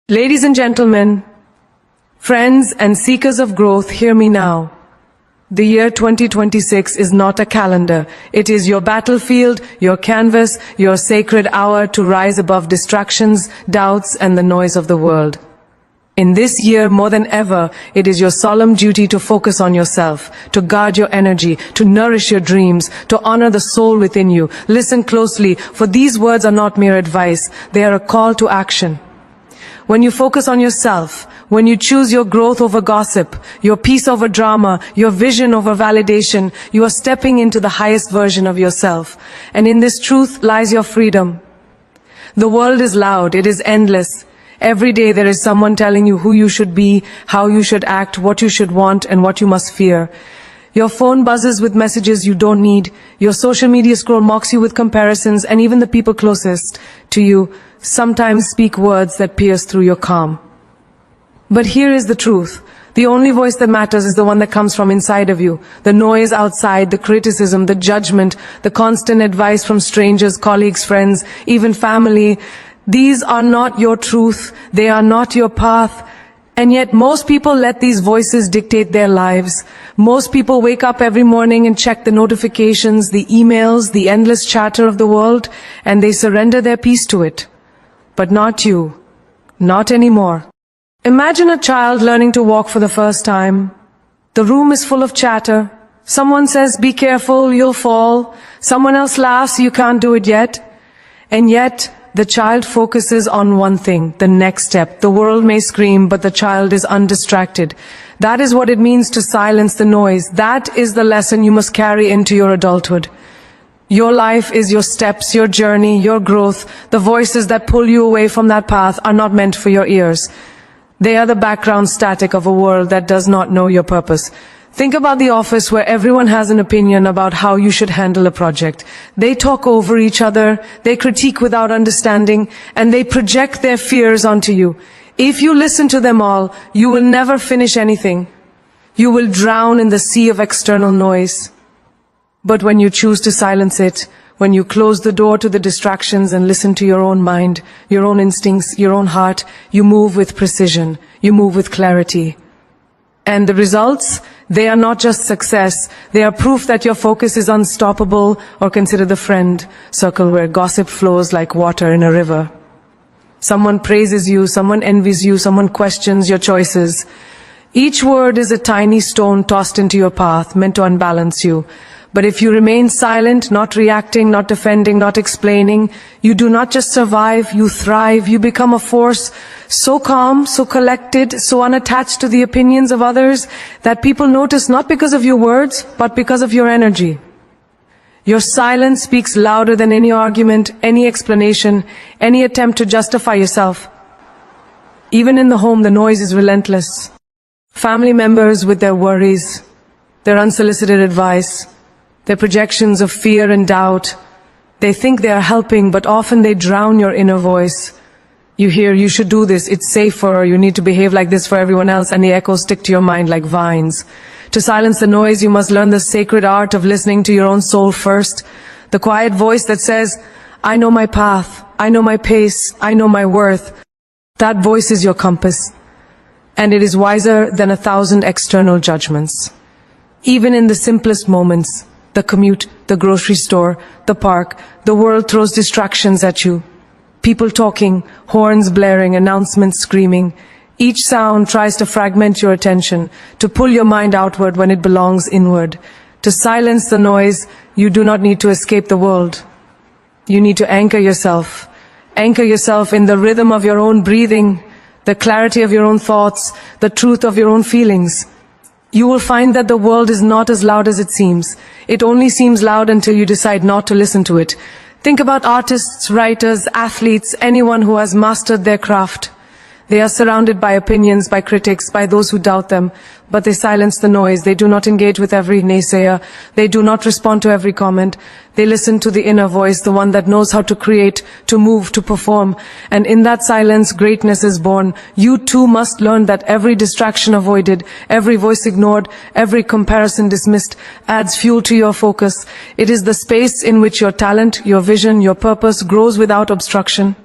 Ladies and gentlemen, friends and seekers of growth, hear me now. The year 2026 is not a calendar. It is your battlefield, your canvas, your sacred hour to rise above distractions, doubts, and the noise of the world. In this year, more than ever, it is your solemn duty to focus on yourself, to guard your energy, to nourish your dreams, to honor the soul within you. Listen closely, for these words are not mere advice. They are a call to action. When you focus on yourself, when you choose your growth over gossip, your peace over drama, your vision over validation, you are stepping into the highest version of yourself. And in this truth lies your freedom. The world is loud, it is endless. Every day there is someone telling you who you should be, how you should act, what you should want, and what you must fear. Your phone buzzes with messages you don't need. Your social media scroll mocks you with comparisons, and even the people closest to you sometimes speak words that pierce through your calm. But here is the truth. The only voice that matters is the one that comes from inside of you. The noise outside, the criticism, the judgment, the constant advice from strangers, colleagues, friends, even family, these are not your truth. They are not your path. And yet most people let these voices dictate their lives. Most people wake up every morning and check the notifications, the emails, the endless chatter of the world, and they surrender their peace to it. But not you. Not anymore. Imagine a child learning to walk for the first time. The room is full of chatter. Someone says, "Be careful, you'll fall." Someone else laughs, "You can't do it yet." And yet, the child focuses on one thing, the next step. The world may scream, but the child is undistracted. That is what it means to silence the noise. That is the lesson you must carry into your adulthood. Your life is your steps, your journey, your growth. The voices that pull you away from that path are not meant for your ears. They are the background static of a world that does not know your purpose. Think about the office where everyone has an opinion about how you should handle a project. They talk over each other, they critique without understanding, and they project their fears onto you. If you listen to them all, you will never finish anything. You will drown in the sea of external noise. But when you choose to silence it, when you close the door to the distractions and listen to your own mind, your own instincts, your own heart, you move with precision, you move with clarity. And the results? They are not just success, they are proof that your focus is unstoppable. Or consider the friend circle where gossip flows like water in a river. Someone praises you, someone envies you, someone questions your choices. Each word is a tiny stone tossed into your path, meant to unbalance you. But if you remain silent, not reacting, not defending, not explaining, you do not just survive, you thrive. You become a force so calm, so collected, so unattached to the opinions of others that people notice not because of your words, but because of your energy. Your silence speaks louder than any argument, any explanation, any attempt to justify yourself. Even in the home, the noise is relentless. Family members with their worries, their unsolicited advice, their projections of fear and doubt. They think they are helping, but often they drown your inner voice. You hear, "You should do this, it's safer," or "You need to behave like this for everyone else," and the echoes stick to your mind like vines. To silence the noise, you must learn the sacred art of listening to your own soul first. The quiet voice that says, "I know my path, I know my pace, I know my worth." That voice is your compass, and it is wiser than 1,000 external judgments. Even in the simplest moments, the commute, the grocery store, the park, the world throws distractions at you. People talking, horns blaring, announcements screaming. Each sound tries to fragment your attention, to pull your mind outward when it belongs inward. To silence the noise, you do not need to escape the world. You need to anchor yourself. Anchor yourself in the rhythm of your own breathing, the clarity of your own thoughts, the truth of your own feelings. You will find that the world is not as loud as it seems. It only seems loud until you decide not to listen to it. Think about artists, writers, athletes, anyone who has mastered their craft. They are surrounded by opinions, by critics, by those who doubt them, but they silence the noise. They do not engage with every naysayer. They do not respond to every comment. They listen to the inner voice, the one that knows how to create, to move, to perform. And in that silence, greatness is born. You too must learn that every distraction avoided, every voice ignored, every comparison dismissed adds fuel to your focus. It is the space in which your talent, your vision, your purpose grows without obstruction.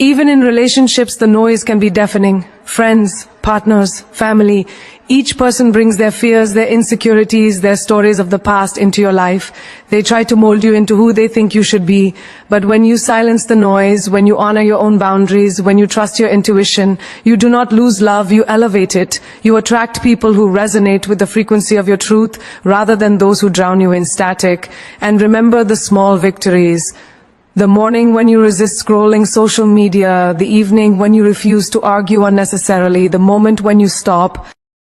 Even in relationships, the noise can be deafening. Friends, partners, family, each person brings their fears, their insecurities, their stories of the past into your life. They try to mold you into who they think you should be. But when you silence the noise, when you honor your own boundaries, when you trust your intuition, you do not lose love, you elevate it. You attract people who resonate with the frequency of your truth rather than those who drown you in static. And remember the small victories. The morning when you resist scrolling social media, the evening when you refuse to argue unnecessarily, the moment when you stop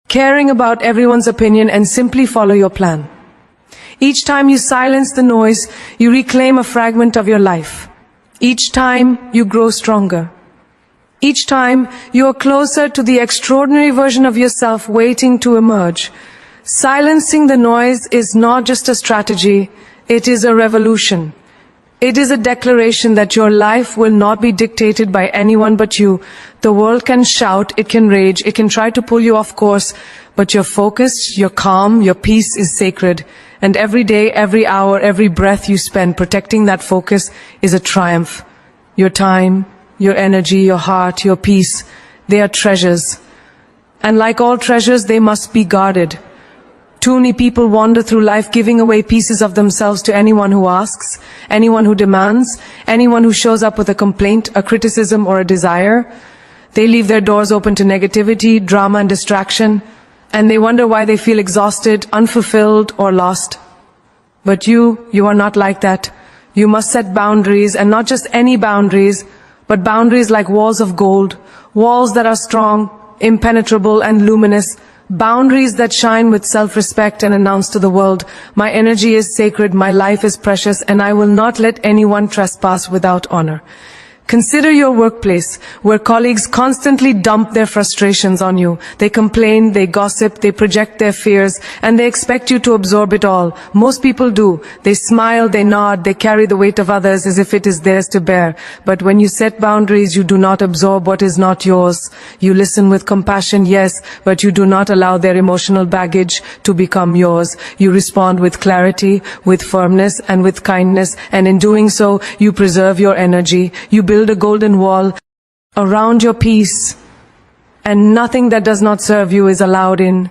caring about everyone's opinion and simply follow your plan. Each time you silence the noise, you reclaim a fragment of your life. Each time you grow stronger. Each time you are closer to the extraordinary version of yourself waiting to emerge. Silencing the noise is not just a strategy, it is a revolution. It is a declaration that your life will not be dictated by anyone but you. The world can shout, it can rage, it can try to pull you off course, but your focus, your calm, your peace is sacred. And every day, every hour, every breath you spend protecting that focus is a triumph. Your time, your energy, your heart, your peace, they are treasures. And like all treasures, they must be guarded. Too many people wander through life giving away pieces of themselves to anyone who asks, anyone who demands, anyone who shows up with a complaint, a criticism, or a desire. They leave their doors open to negativity, drama, and distraction, and they wonder why they feel exhausted, unfulfilled, or lost. But you are not like that. You must set boundaries, and not just any boundaries, but boundaries like walls of gold, walls that are strong, impenetrable, and luminous, boundaries that shine with self-respect and announce to the world, my energy is sacred, my life is precious, and I will not let anyone trespass without honor. Consider your workplace, where colleagues constantly dump their frustrations on you. They complain, they gossip, they project their fears, and they expect you to absorb it all. Most people do. They smile, they nod, they carry the weight of others as if it is theirs to bear. But when you set boundaries, you do not absorb what is not yours. You listen with compassion, yes, but you do not allow their emotional baggage to become yours. You respond with clarity, with firmness, and with kindness, and in doing so, you preserve your energy. You build a golden wall around your peace, and nothing that does not serve you is allowed in.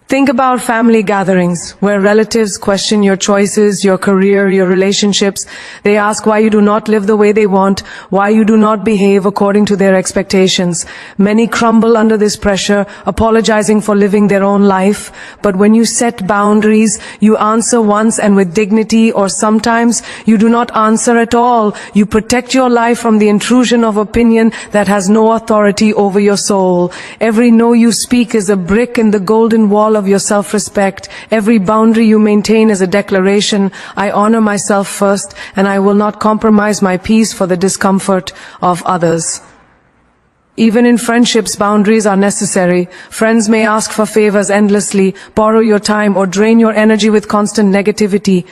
Think about family gatherings, where relatives question your choices, your career, your relationships. They ask why you do not live the way they want, why you do not behave according to their expectations. Many crumble under this pressure, apologizing for living their own life. But when you set boundaries, you answer once and with dignity, or sometimes you do not answer at all. You protect your life from the intrusion of opinion that has no authority over your soul. Every no you speak is a brick in the golden wall of your self-respect. Every boundary you maintain is a declaration, I honor myself first, and I will not compromise my peace for the discomfort of others. Even in friendships, boundaries are necessary. Friends may ask for favors endlessly, borrow your time, or drain your energy with constant negativity.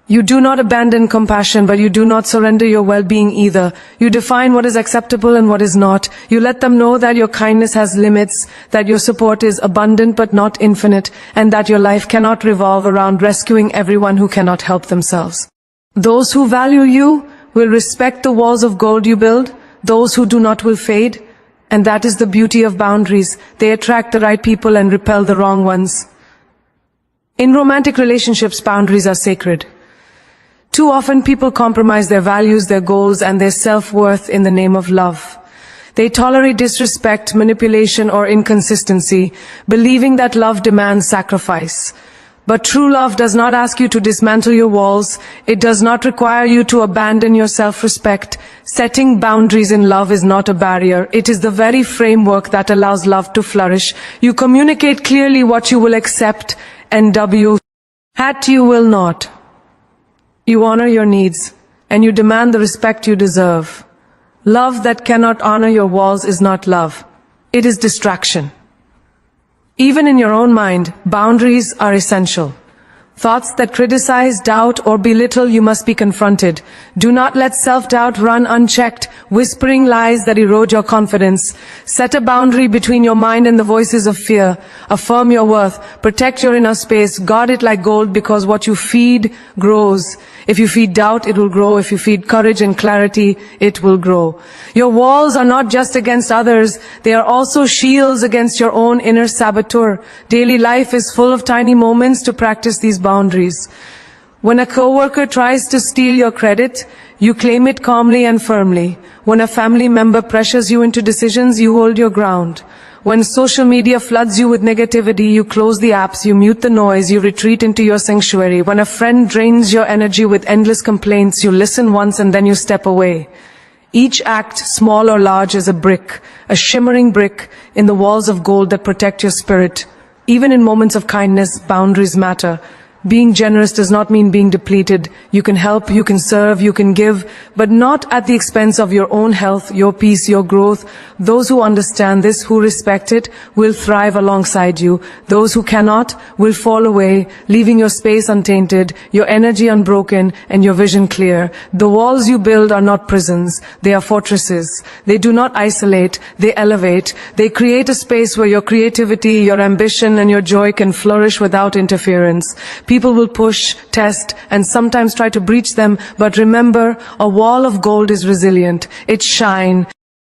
You do not abandon compassion, but you do not surrender your well-being either. You define what is acceptable and what is not. You let them know that your kindness has limits, that your support is abundant but not infinite, and that your life cannot revolve around rescuing everyone who cannot help themselves. Those who value you will respect the walls of gold you build. Those who do not will fade. And that is the beauty of boundaries. They attract the right people and repel the wrong ones. In romantic relationships, boundaries are sacred. Too often people compromise their values, their goals, and their self-worth in the name of love. They tolerate disrespect, manipulation, or inconsistency, believing that love demands sacrifice. But true love does not ask you to dismantle your walls. It does not require you to abandon your self-respect. Setting boundaries in love is not a barrier. It is the very framework that allows love to flourish. You communicate clearly what you will accept and what you will not. You honor your needs, and you demand the respect you deserve. Love that cannot honor your walls is not love. It is distraction. Even in your own mind, boundaries are essential. Thoughts that criticize, doubt, or belittle you must be confronted. Do not let self-doubt run unchecked, whispering lies that erode your confidence. Set a boundary between your mind and the voices of fear. Affirm your worth. Protect your inner space. Guard it like gold, because what you feed grows. If you feed doubt, it will grow. If you feed courage and clarity, it will grow. Your walls are not just against others. They are also shields against your own inner saboteur. Daily life is full of tiny moments to practice these boundaries. When a coworker tries to steal your credit, you claim it calmly and firmly. When a family member pressures you into decisions, you hold your ground. When social media floods you with negativity, you close the apps, you mute the noise, you retreat into your sanctuary. When a friend drains your energy with endless complaints, you listen once and then you step away. Each act, small or large, is a brick, a shimmering brick in the walls of gold that protect your spirit. Even in moments of kindness, boundaries matter. Being generous does not mean being depleted. You can help, you can serve, you can give, but not at the expense of your own health, your peace, your growth. Those who understand this, who respect it, will thrive alongside you. Those who cannot will fall away, leaving your space untainted, your energy unbroken, and your vision clear. The walls you build are not prisons. They are fortresses. They do not isolate, they elevate. They create a space where your creativity, your ambition, and your joy can flourish without interference. People will push, test, and sometimes try to breach them, but remember, a wall of gold is resilient. It shines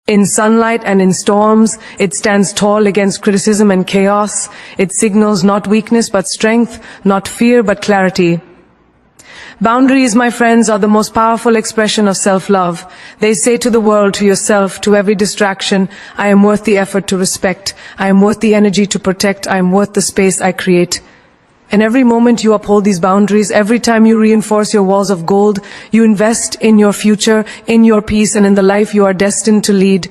in sunlight and in storms. It stands tall against criticism and chaos. It signals not weakness but strength, not fear but clarity. Boundaries, my friends, are the most powerful expression of self-love. They say to the world, to yourself, to every distraction, I am worth the effort to respect. I am worth the energy to protect. I am worth the space I create. And every moment you uphold these boundaries, every time you reinforce your walls of gold, you invest in your future, in your peace, and in the life you are destined to lead.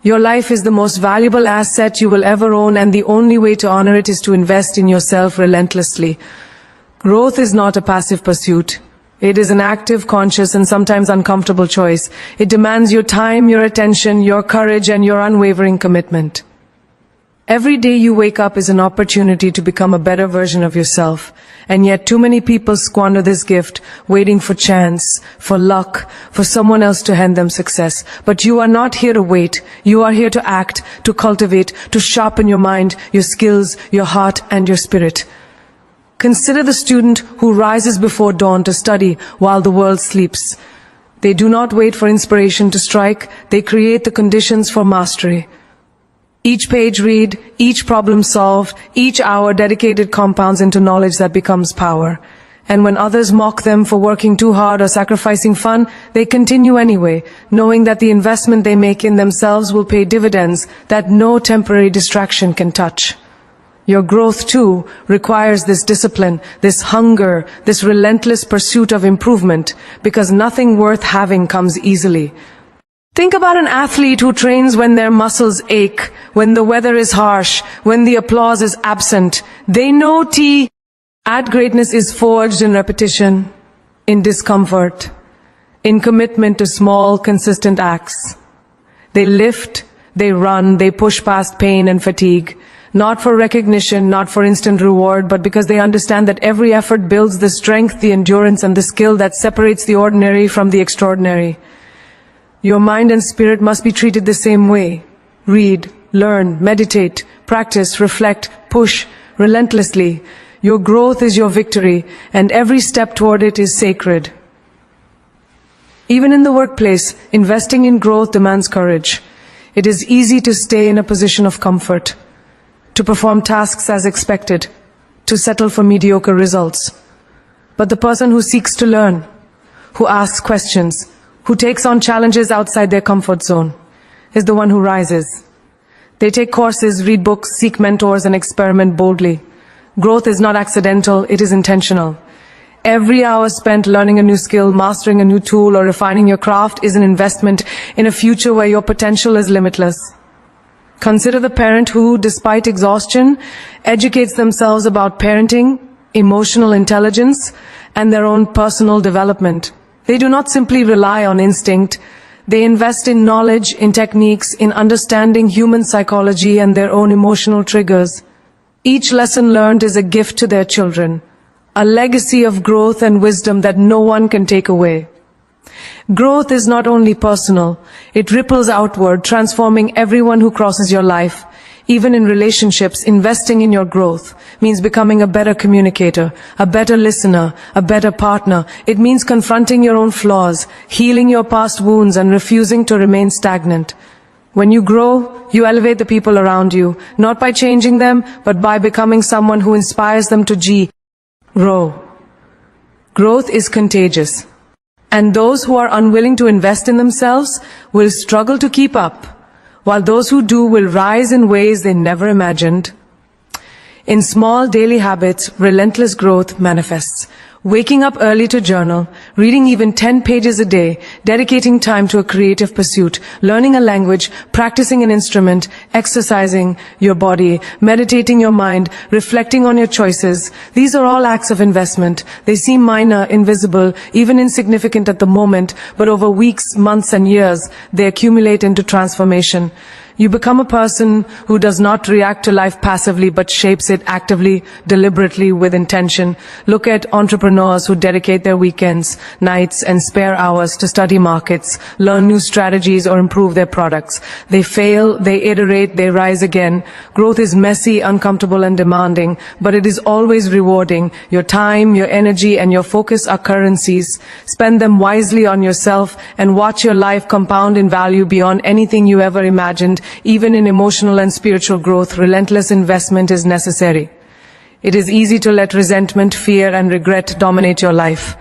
Your life is the most valuable asset you will ever own, and the only way to honor it is to invest in yourself relentlessly. Growth is not a passive pursuit. It is an active, conscious, and sometimes uncomfortable choice. It demands your time, your attention, your courage, and your unwavering commitment. Every day you wake up is an opportunity to become a better version of yourself. And yet too many people squander this gift, waiting for chance, for luck, for someone else to hand them success. But you are not here to wait. You are here to act, to cultivate, to sharpen your mind, your skills, your heart, and your spirit. Consider the student who rises before dawn to study while the world sleeps. They do not wait for inspiration to strike. They create the conditions for mastery. Each page read, each problem solved, each hour dedicated compounds into knowledge that becomes power. And when others mock them for working too hard or sacrificing fun, they continue anyway, knowing that the investment they make in themselves will pay dividends that no temporary distraction can touch. Your growth, too, requires this discipline, this hunger, this relentless pursuit of improvement, because nothing worth having comes easily. Think about an athlete who trains when their muscles ache, when the weather is harsh, when the applause is absent. They know at greatness is forged in repetition, in discomfort, in commitment to small, consistent acts. They lift, they run, they push past pain and fatigue, not for recognition, not for instant reward, but because they understand that every effort builds the strength, the endurance, and the skill that separates the ordinary from the extraordinary. Your mind and spirit must be treated the same way. Read, learn, meditate, practice, reflect, push relentlessly. Your growth is your victory, and every step toward it is sacred. Even in the workplace, investing in growth demands courage. It is easy to stay in a position of comfort, to perform tasks as expected, to settle for mediocre results. But the person who seeks to learn, who asks questions, who takes on challenges outside their comfort zone, is the one who rises. They take courses, read books, seek mentors, and experiment boldly. Growth is not accidental, it is intentional. Every hour spent learning a new skill, mastering a new tool, or refining your craft is an investment in a future where your potential is limitless. Consider the parent who, despite exhaustion, educates themselves about parenting, emotional intelligence, and their own personal development. They do not simply rely on instinct. They invest in knowledge, in techniques, in understanding human psychology and their own emotional triggers. Each lesson learned is a gift to their children, a legacy of growth and wisdom that no one can take away. Growth is not only personal, it ripples outward, transforming everyone who crosses your life. Even in relationships, investing in your growth means becoming a better communicator, a better listener, a better partner. It means confronting your own flaws, healing your past wounds, and refusing to remain stagnant. When you grow, you elevate the people around you, not by changing them, but by becoming someone who inspires them to grow. Growth is contagious, and those who are unwilling to invest in themselves will struggle to keep up, while those who do will rise in ways they never imagined. In small daily habits, relentless growth manifests. Waking up early to journal, reading even 10 pages a day, dedicating time to a creative pursuit, learning a language, practicing an instrument, exercising your body, meditating your mind, reflecting on your choices. These are all acts of investment. They seem minor, invisible, even insignificant at the moment, but over weeks, months, and years, they accumulate into transformation. You become a person who does not react to life passively but shapes it actively, deliberately, with intention. Look at entrepreneurs who dedicate their weekends, nights, and spare hours to study markets, learn new strategies, or improve their products. They fail, they iterate, they rise again. Growth is messy, uncomfortable, and demanding, but it is always rewarding. Your time, your energy, and your focus are currencies. Spend them wisely on yourself and watch your life compound in value beyond anything you ever imagined. Even in emotional and spiritual growth, relentless investment is necessary. It is easy to let resentment, fear, and regret dominate your life.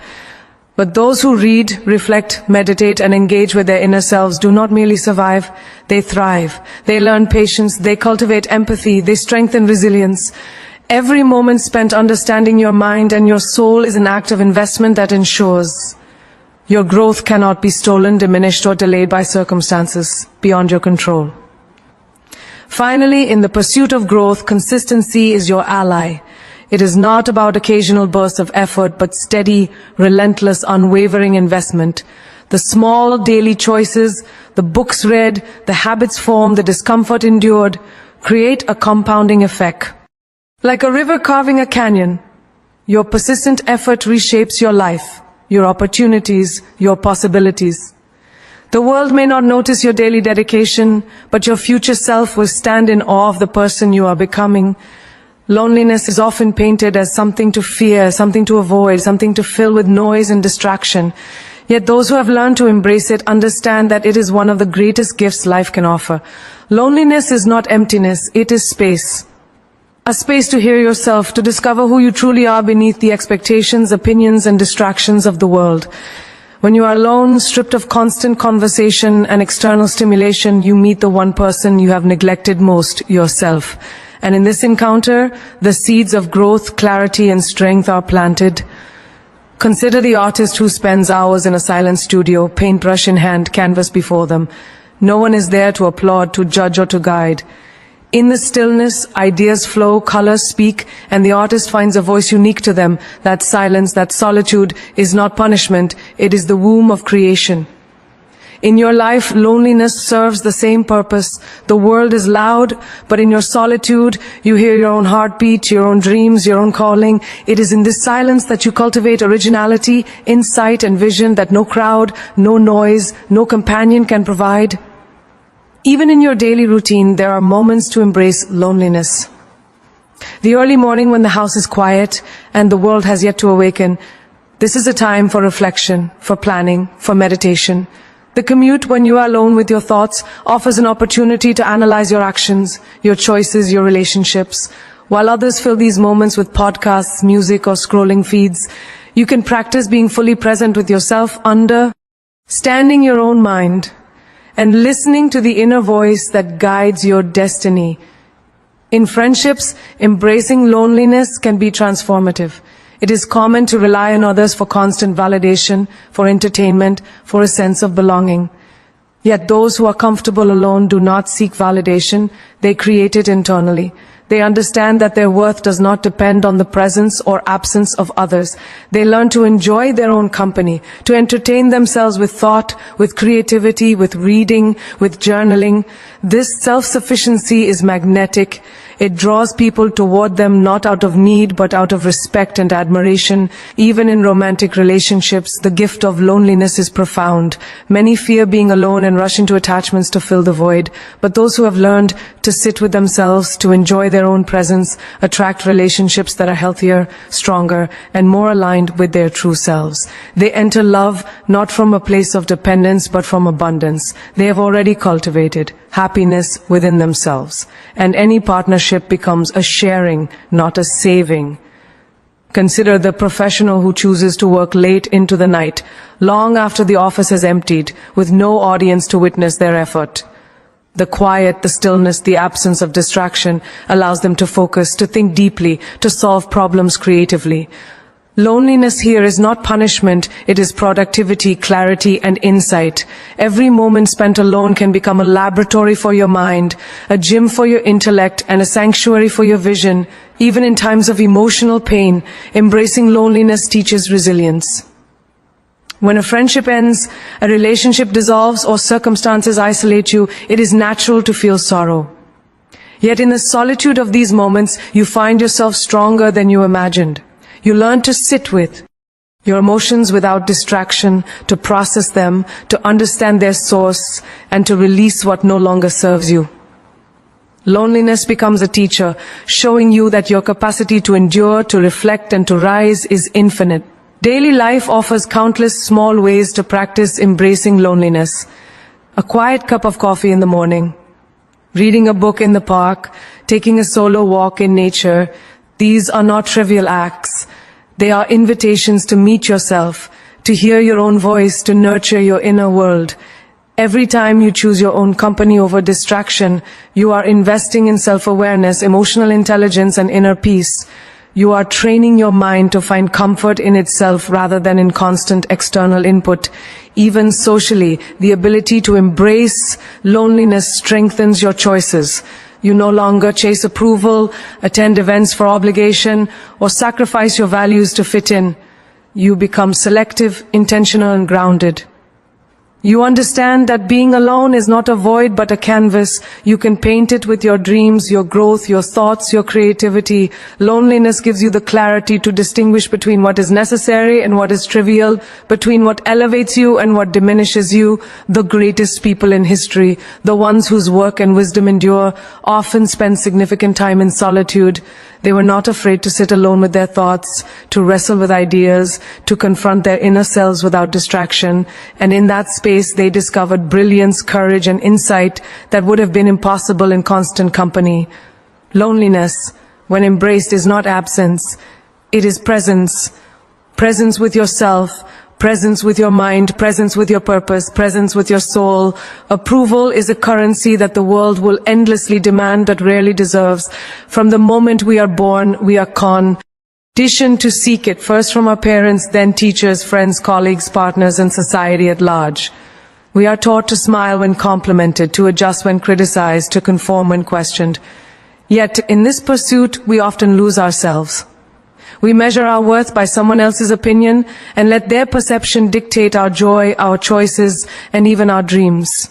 But those who read, reflect, meditate, and engage with their inner selves do not merely survive, they thrive. They learn patience, they cultivate empathy, they strengthen resilience. Every moment spent understanding your mind and your soul is an act of investment that ensures your growth cannot be stolen, diminished, or delayed by circumstances beyond your control. Finally, in the pursuit of growth, consistency is your ally. It is not about occasional bursts of effort, but steady, relentless, unwavering investment. The small daily choices, the books read, the habits formed, the discomfort endured, create a compounding effect. Like a river carving a canyon, your persistent effort reshapes your life, your opportunities, your possibilities. The world may not notice your daily dedication, but your future self will stand in awe of the person you are becoming. Loneliness is often painted as something to fear, something to avoid, something to fill with noise and distraction. Yet those who have learned to embrace it understand that it is one of the greatest gifts life can offer. Loneliness is not emptiness, it is space. A space to hear yourself, to discover who you truly are beneath the expectations, opinions, and distractions of the world. When you are alone, stripped of constant conversation and external stimulation, you meet the one person you have neglected most, yourself. And in this encounter, the seeds of growth, clarity, and strength are planted. Consider the artist who spends hours in a silent studio, paintbrush in hand, canvas before them. No one is there to applaud, to judge, or to guide. In the stillness, ideas flow, colors speak, and the artist finds a voice unique to them. That silence, that solitude is not punishment, it is the womb of creation. In your life, loneliness serves the same purpose. The world is loud, but in your solitude, you hear your own heartbeat, your own dreams, your own calling. It is in this silence that you cultivate originality, insight, and vision that no crowd, no noise, no companion can provide. Even in your daily routine, there are moments to embrace loneliness. The early morning when the house is quiet and the world has yet to awaken, this is a time for reflection, for planning, for meditation. The commute when you are alone with your thoughts offers an opportunity to analyze your actions, your choices, your relationships. While others fill these moments with podcasts, music, or scrolling feeds, you can practice being fully present with yourself, understanding your own mind, and listening to the inner voice that guides your destiny. In friendships, embracing loneliness can be transformative. It is common to rely on others for constant validation, for entertainment, for a sense of belonging. Yet those who are comfortable alone do not seek validation, they create it internally. They understand that their worth does not depend on the presence or absence of others. They learn to enjoy their own company, to entertain themselves with thought, with creativity, with reading, with journaling. This self-sufficiency is magnetic. It draws people toward them not out of need but out of respect and admiration. Even in romantic relationships, the gift of loneliness is profound. Many fear being alone and rush into attachments to fill the void. But those who have learned to sit with themselves, to enjoy their own presence, attract relationships that are healthier, stronger, and more aligned with their true selves. They enter love not from a place of dependence but from abundance. They have already cultivated happiness within themselves. And any partnership becomes a sharing, not a saving. Consider the professional who chooses to work late into the night, long after the office has emptied, with no audience to witness their effort. The quiet, the stillness, the absence of distraction allows them to focus, to think deeply, to solve problems creatively. Loneliness here is not punishment, it is productivity, clarity, and insight. Every moment spent alone can become a laboratory for your mind, a gym for your intellect, and a sanctuary for your vision. Even in times of emotional pain, embracing loneliness teaches resilience. When a friendship ends, a relationship dissolves, or circumstances isolate you, it is natural to feel sorrow. Yet in the solitude of these moments, you find yourself stronger than you imagined. You learn to sit with your emotions without distraction, to process them, to understand their source, and to release what no longer serves you. Loneliness becomes a teacher, showing you that your capacity to endure, to reflect, and to rise is infinite. Daily life offers countless small ways to practice embracing loneliness. A quiet cup of coffee in the morning, reading a book in the park, taking a solo walk in nature. These are not trivial acts. They are invitations to meet yourself, to hear your own voice, to nurture your inner world. Every time you choose your own company over distraction, you are investing in self-awareness, emotional intelligence, and inner peace. You are training your mind to find comfort in itself rather than in constant external input. Even socially, the ability to embrace loneliness strengthens your choices. You no longer chase approval, attend events for obligation, or sacrifice your values to fit in. You become selective, intentional, and grounded. You understand that being alone is not a void but a canvas. You can paint it with your dreams, your growth, your thoughts, your creativity. Loneliness gives you the clarity to distinguish between what is necessary and what is trivial, between what elevates you and what diminishes you. The greatest people in history, the ones whose work and wisdom endure, often spend significant time in solitude. They were not afraid to sit alone with their thoughts, to wrestle with ideas, to confront their inner selves without distraction. And in that space, they discovered brilliance, courage, and insight that would have been impossible in constant company. Loneliness, when embraced, is not absence. It is presence. Presence with yourself, presence with your mind, presence with your purpose, presence with your soul. Approval is a currency that the world will endlessly demand but rarely deserves. From the moment we are born, we are conditioned to seek it, first from our parents, then teachers, friends, colleagues, partners, and society at large. We are taught to smile when complimented, to adjust when criticized, to conform when questioned. Yet, in this pursuit, we often lose ourselves. We measure our worth by someone else's opinion and let their perception dictate our joy, our choices, and even our dreams.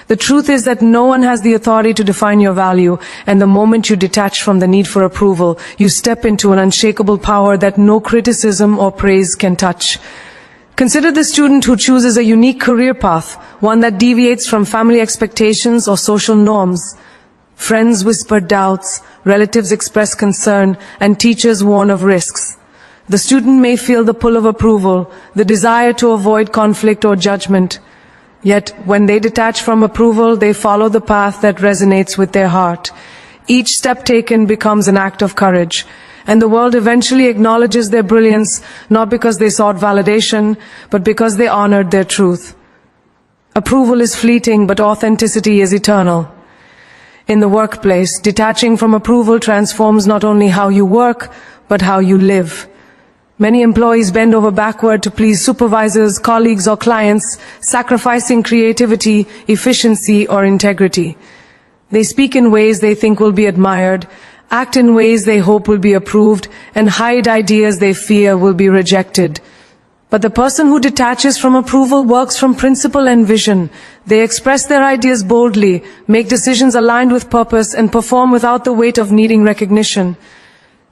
The truth is that no one has the authority to define your value, and the moment you detach from the need for approval, you step into an unshakable power that no criticism or praise can touch. Consider the student who chooses a unique career path, one that deviates from family expectations or social norms. Friends whisper doubts, relatives express concern, and teachers warn of risks. The student may feel the pull of approval, the desire to avoid conflict or judgment. Yet, when they detach from approval, they follow the path that resonates with their heart. Each step taken becomes an act of courage, and the world eventually acknowledges their brilliance, not because they sought validation, but because they honored their truth. Approval is fleeting, but authenticity is eternal. In the workplace, detaching from approval transforms not only how you work, but how you live. Many employees bend over backward to please supervisors, colleagues, or clients, sacrificing creativity, efficiency, or integrity. They speak in ways they think will be admired, act in ways they hope will be approved, and hide ideas they fear will be rejected. But the person who detaches from approval works from principle and vision. They express their ideas boldly, make decisions aligned with purpose, and perform without the weight of needing recognition.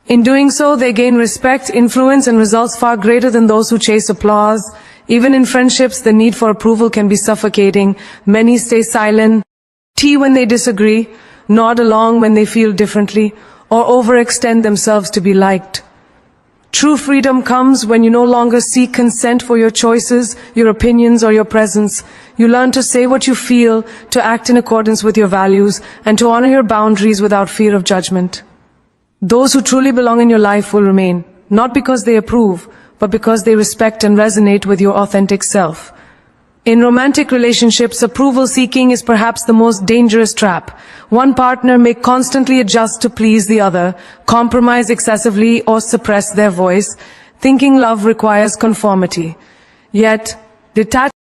In doing so, they gain respect, influence, and results far greater than those who chase applause. Even in friendships, the need for approval can be suffocating. Many stay silent, when they disagree, nod along when they feel differently, or overextend themselves to be liked. True freedom comes when you no longer seek consent for your choices, your opinions, or your presence. You learn to say what you feel, to act in accordance with your values, and to honor your boundaries without fear of judgment. Those who truly belong in your life will remain, not because they approve, but because they respect and resonate with your authentic self. In romantic relationships, approval seeking is perhaps the most dangerous trap. One partner may constantly adjust to please the other, compromise excessively, or suppress their voice, thinking love requires conformity. Yet, detachment